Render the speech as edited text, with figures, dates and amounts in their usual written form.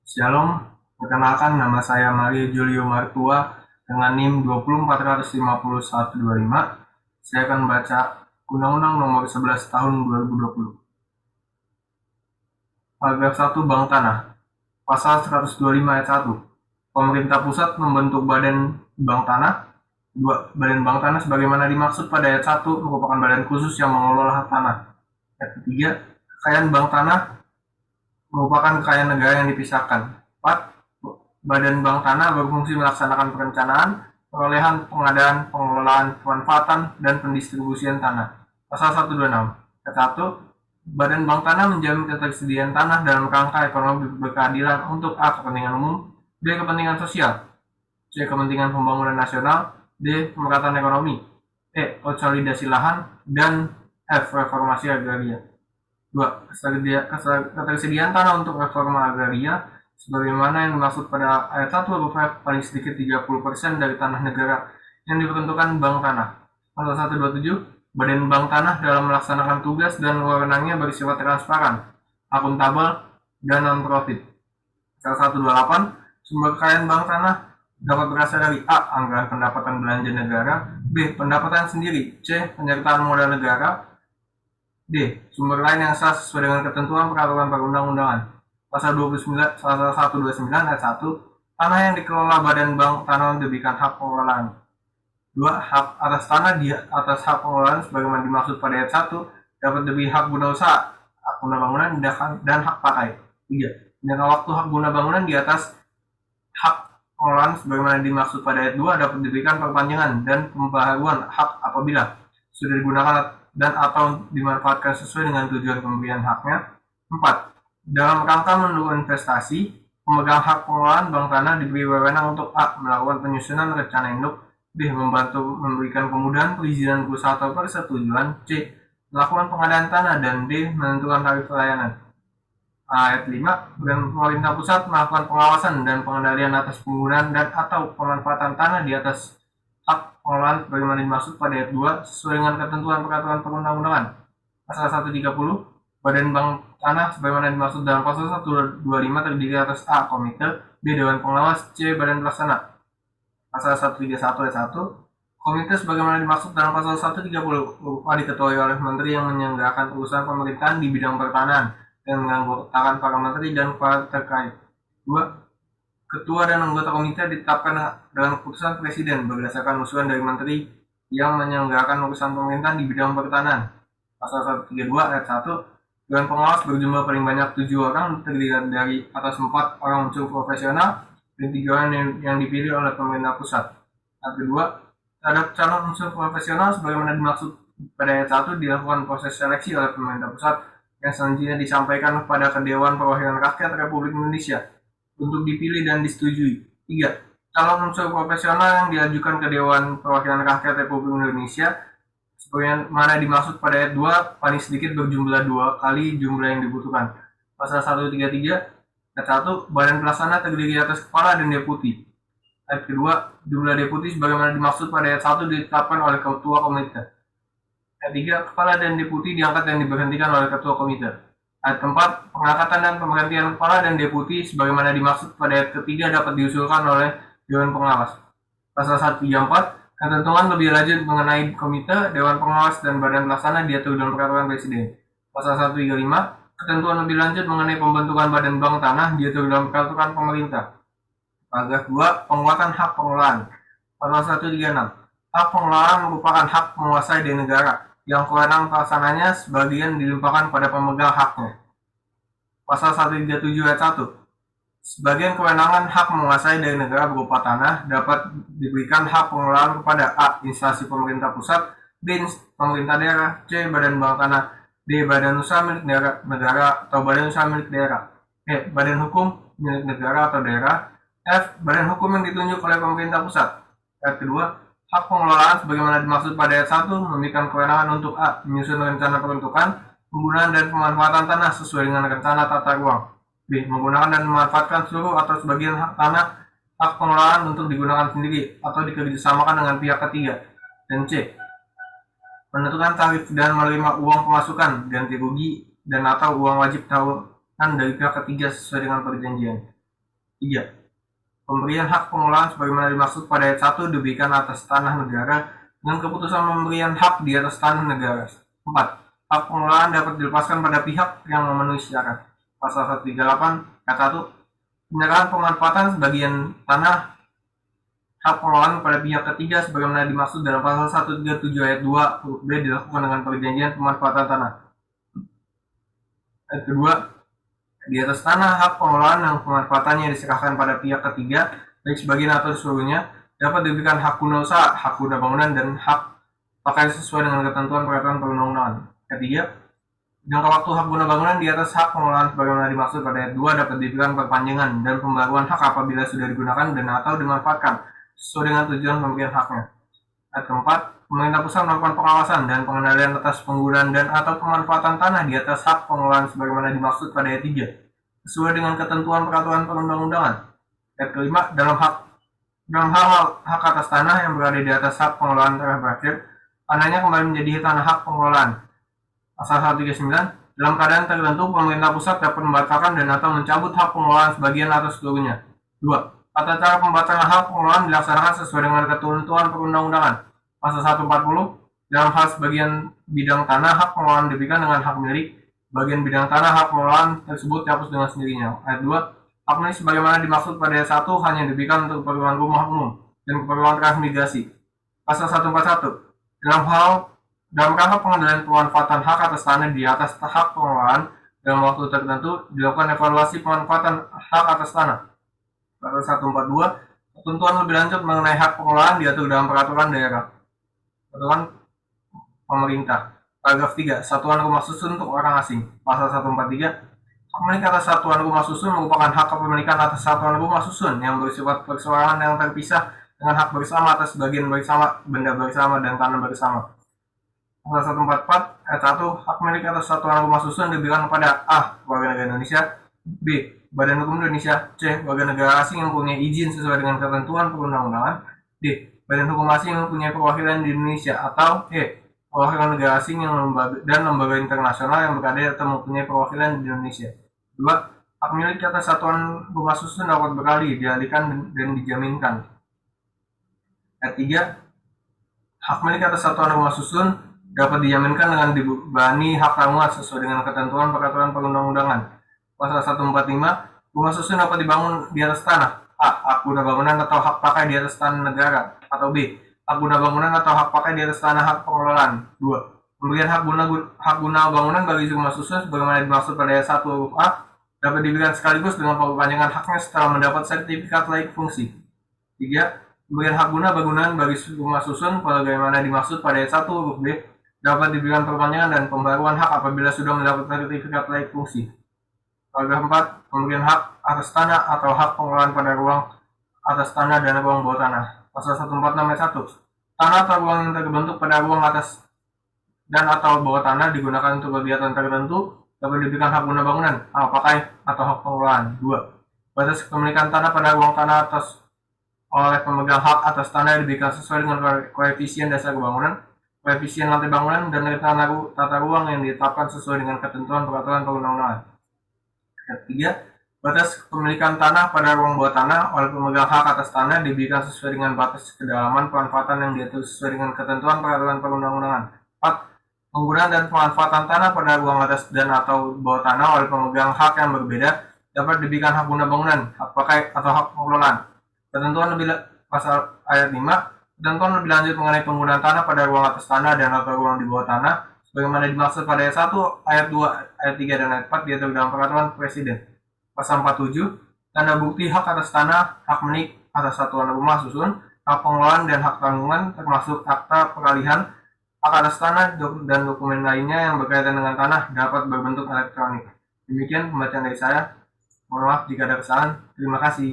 Shalom, perkenalkan nama saya Mario Julio Martua dengan NIM 2045125. Saya akan membaca Undang-Undang Nomor 11 Tahun 2020. Paragraf 1 Bank Tanah. Pasal 125 ayat 1. Pemerintah pusat membentuk Badan Bank Tanah. 2. Badan Bank Tanah sebagaimana dimaksud pada ayat 1 merupakan badan khusus yang mengelola hak tanah. Ayat ketiga, kekayaan bank tanah merupakan kekayaan negara yang dipisahkan. 4. Badan Bank Tanah berfungsi melaksanakan perencanaan, perolehan, pengadaan, pengelolaan, pemanfaatan, dan pendistribusian tanah. Pasal 126. Ayat 1. Badan Bank Tanah menjamin ketersediaan tanah dalam rangka ekonomi berkeadilan untuk A. Kepentingan umum, B. Kepentingan sosial, C. Kepentingan pembangunan nasional, D. Pemerataan ekonomi, E. Konsolidasi lahan, dan F. Reformasi agraria. 2. Ketersediaan tanah untuk reforma agraria sebagaimana yang dimaksud pada ayat 1 huruf F paling sedikit 30% dari tanah negara yang diperuntukkan Bank Tanah. Pasal 127, Badan Bank Tanah dalam melaksanakan tugas dan wewenangnya bersifat transparan, akuntabel, dan non-profit. Pasal 128, sumber kekayaan Bank Tanah dapat berasal dari A. Anggaran pendapatan belanja negara, B. Pendapatan sendiri, C. Penyertaan modal negara, D. Sumber lain yang sah sesuai dengan ketentuan peraturan perundang-undangan. Pasal 129 ayat 1, tanah yang dikelola Badan Bank Tanah diberikan hak pengelolaan. 2. Hak atas tanah di atas hak pengelolaan sebagaimana dimaksud pada ayat 1 dapat diberi hak guna usaha, hak guna bangunan, dan hak pakai. 3. Jangka waktu hak guna bangunan di atas hak pengelolaan sebagaimana dimaksud pada ayat 2 dapat diberikan perpanjangan dan pembaharuan hak apabila sudah digunakan dan atau dimanfaatkan sesuai dengan tujuan pemberian haknya. 4. Dalam rangka mendukung investasi, pemegang hak pengelolaan bank tanah diberi wewenang untuk A. Melakukan penyusunan rencana induk, B. Membantu memberikan kemudahan perizinan berusaha atau persetujuan, C. Melakukan pengadaan tanah, dan D. Menentukan tarif pelayanan. Ayat 5. Pemerintah pusat melakukan pengawasan dan pengendalian atas penggunaan dan atau pemanfaatan tanah di atas hak pengelolaan sebagaimana dimaksud pada ayat 2 sesuai dengan ketentuan peraturan perundang-undangan. Pasal 130, Badan Bank Tanah sebagaimana dimaksud dalam pasal 125 terdiri atas A. Komite, B. Dewan Pengawas, C. Badan Pelaksana. Pasal 131 ayat 1, komite sebagaimana dimaksud dalam pasal 130 berupa diketuai oleh menteri yang menyelenggarakan urusan pemerintahan di bidang pertanahan dan menganggotakan para menteri dan kepala terkait. 2. Ketua dan anggota komite ditetapkan dengan keputusan presiden berdasarkan usulan dari menteri yang menyelenggarakan urusan pemerintahan di bidang pertanahan. Pasal 132 ayat 1, Dewan Pengawas berjumlah paling banyak 7 orang, terdiri dari atas 4 orang unsur profesional dan 3 orang yang dipilih oleh pemerintah pusat. Ayat kedua, terhadap calon unsur profesional sebagaimana dimaksud pada ayat 1 dilakukan proses seleksi oleh pemerintah pusat yang selanjutnya disampaikan kepada Dewan Perwakilan Rakyat Republik Indonesia untuk dipilih dan disetujui. 3. Calon unsur profesional yang diajukan ke Dewan Perwakilan Rakyat Republik Indonesia sebagaimana dimaksud pada ayat 2 paling sedikit berjumlah 2 kali jumlah yang dibutuhkan. Pasal 133 ayat 1, Badan Pelaksana terdiri atas kepala dan deputi. Ayat kedua, jumlah deputi sebagaimana dimaksud pada ayat 1 ditetapkan oleh ketua komite. Ayat 3, kepala dan deputi diangkat dan diberhentikan oleh ketua komite. Ayat keempat, pengangkatan dan pemberhentian kepala dan deputi sebagaimana dimaksud pada ayat ketiga dapat diusulkan oleh Dewan Pengawas. Pasal 134, ketentuan lebih lanjut mengenai komite, Dewan Pengawas, dan Badan Pelaksana diatur dalam peraturan Presiden. Pasal 135, ketentuan lebih lanjut mengenai pembentukan Badan Bank Tanah diatur dalam peraturan pemerintah. Paragraf 2, penguatan hak pengelolaan. Pasal 136, hak pengelolaan merupakan hak menguasai di negara yang kewenangan pelaksananya sebagian dilimpahkan pada pemegang haknya. Pasal 137 ayat 1, sebagian kewenangan hak menguasai dari negara berupa tanah dapat diberikan hak pengelolaan kepada A. Instansi pemerintah pusat, B. Pemerintah daerah, C. Badan Bank Tanah, D. Badan usaha milik negara atau badan usaha milik daerah, E. Badan hukum milik negara atau daerah, F. Badan hukum yang ditunjuk oleh pemerintah pusat. Ayat kedua, hak pengelolaan sebagaimana dimaksud pada ayat 1 memberikan kewenangan untuk A. Menyusun rencana peruntukan, penggunaan dan pemanfaatan tanah sesuai dengan rencana tata ruang. B. Menggunakan dan memanfaatkan seluruh atau sebagian hak tanah hak pengelolaan untuk digunakan sendiri atau dikerjasamakan dengan pihak ketiga. Dan C. Menentukan tarif dan menerima uang pemasukan, ganti rugi, dan atau uang wajib tahunan dari pihak ketiga sesuai dengan perjanjian. 3. Pemberian hak pengelolaan sebagaimana dimaksud pada ayat 1 diberikan atas tanah negara dengan keputusan pemberian hak di atas tanah negara. 4. Hak pengelolaan dapat dilepaskan pada pihak yang memenuhi syarat. Pasal 138 ayat 1. Penyerahan pemanfaatan sebagian tanah hak pengelolaan pada pihak ketiga sebagaimana dimaksud dalam pasal 137 ayat 2 huruf B dilakukan dengan perjanjian pemanfaatan tanah. Ayat kedua, di atas tanah hak pengelolaan yang pemanfaatannya diserahkan pada pihak ketiga, baik sebagian atau seluruhnya, dapat diberikan hak guna usaha, hak guna bangunan, dan hak pakai sesuai dengan ketentuan peraturan perundang-undangan. Ketiga, jangka waktu hak guna bangunan di atas hak pengelolaan sebagaimana dimaksud pada ayat 2 dapat diberikan perpanjangan dan pembaruan hak apabila sudah digunakan dan atau dimanfaatkan sesuai dengan tujuan pemberian haknya. Ayat keempat, pemerintah pusat melakukan pengawasan dan pengendalian atas penggunaan dan atau pemanfaatan tanah di atas hak pengelolaan sebagaimana dimaksud pada ayat 3 sesuai dengan ketentuan peraturan perundang-undangan. Ayat kelima, dalam hal hak atas tanah yang berada di atas hak pengelolaan telah berakhir, tanahnya kembali menjadi tanah hak pengelolaan. Pasal 139, dalam keadaan tertentu pemerintah pusat dapat membatalkan dan atau mencabut hak pengelolaan sebagian atau seluruhnya. 2. Tata cara pembatalan hak pengelolaan dilaksanakan sesuai dengan ketentuan perundang-undangan. Pasal 140, dalam hal sebagian bidang tanah hak pengelolaan diberikan dengan hak milik, bagian bidang tanah hak pengelolaan tersebut dihapus dengan sendirinya. Ayat 2, hak milik sebagaimana dimaksud pada ayat 1 hanya diberikan untuk keperluan rumah umum dan keperluan transmigrasi. Pasal 141, dalam rangka pengendalian pemanfaatan hak atas tanah di atas hak pengelolaan dalam waktu tertentu dilakukan evaluasi pemanfaatan hak atas tanah. Pasal 142, ketentuan lebih lanjut mengenai hak pengelolaan diatur dalam peraturan daerah. Peraturan pemerintah. Paragraf 3, satuan rumah susun untuk orang asing. Pasal 143, hak milik atas satuan rumah susun merupakan hak kepemilikan atas satuan rumah susun yang bersifat perseorangan yang terpisah dengan hak bersama atas bagian bersama, benda bersama, dan tanah bersama. Pasal 144 ayat 1, hak milik atas satuan rumah susun diberikan kepada A. warga negara Indonesia, B. Badan Hukum Indonesia, C. warga negara asing yang mempunyai izin sesuai dengan ketentuan perundang-undangan, D. Badan Hukum Asing yang mempunyai perwakilan di Indonesia, atau E. perwakilan negara asing dan lembaga internasional yang berada atau mempunyai perwakilan di Indonesia. 2. Hak milik atas satuan rumah susun dapat beralih, dialihkan, dan dijaminkan. Ayat 3, hak milik atas satuan rumah susun dapat dijaminkan dengan dibebani hak tanggungan sesuai dengan ketentuan peraturan perundang-undangan. Pasal 145, rumah susun dapat dibangun di atas tanah A. hak guna bangunan atau hak pakai di atas tanah negara, atau B. hak guna bangunan atau hak pakai di atas tanah hak pengelolaan. 2. Pemberian hak guna bangunan bagi rumah susun sebagaimana dimaksud pada ayat 1 huruf A dapat diberikan sekaligus dengan perpanjangan haknya setelah mendapat sertifikat layak fungsi. 3. Pemberian hak guna bangunan bagi rumah susun sebagaimana dimaksud pada ayat 1 huruf B dapat diberikan perpanjangan dan pembaruan hak apabila sudah mendapat sertifikat layak fungsi. Paragraf 4, pemberian hak atas tanah atau hak pengelolaan pada ruang atas tanah dan ruang bawah tanah. Pasal 146 ayat 1, tanah atau ruang yang terbentuk pada ruang atas dan atau bawah tanah digunakan untuk kegiatan tertentu dapat diberikan hak guna bangunan, hak pakai, atau hak pengelolaan. 2. Batas kepemilikan tanah pada ruang tanah atas oleh pemegang hak atas tanah diberikan sesuai dengan koefisien dasar bangunan, koefisien lantai bangunan, dan tata ruang yang ditetapkan sesuai dengan ketentuan peraturan perundang-undangan. 3. Batas kepemilikan tanah pada ruang bawah tanah oleh pemegang hak atas tanah diberikan sesuai dengan batas kedalaman pemanfaatan yang diatur sesuai dengan ketentuan peraturan perundang-undangan. 4. Penggunaan dan pemanfaatan tanah pada ruang atas dan atau bawah tanah oleh pemegang hak yang berbeda dapat diberikan hak guna bangunan, hak pakai, atau hak pengelolaan. Ketentuan lebih pasal ayat 5, ketentuan lebih lanjut mengenai penggunaan tanah pada ruang atas tanah dan atau ruang di bawah tanah sebagaimana dimaksud pada ayat 1, ayat 2, ayat 3, dan ayat 4 diatur dalam peraturan presiden. Pasal 47, tanda bukti hak atas tanah, hak milik atas satuan rumah susun, hak pengelolaan, dan hak tanggungan termasuk akta peralihan hak atas tanah dan dokumen lainnya yang berkaitan dengan tanah dapat berbentuk elektronik. Demikian pembacaan dari saya. Mohon maaf jika ada kesalahan. Terima kasih.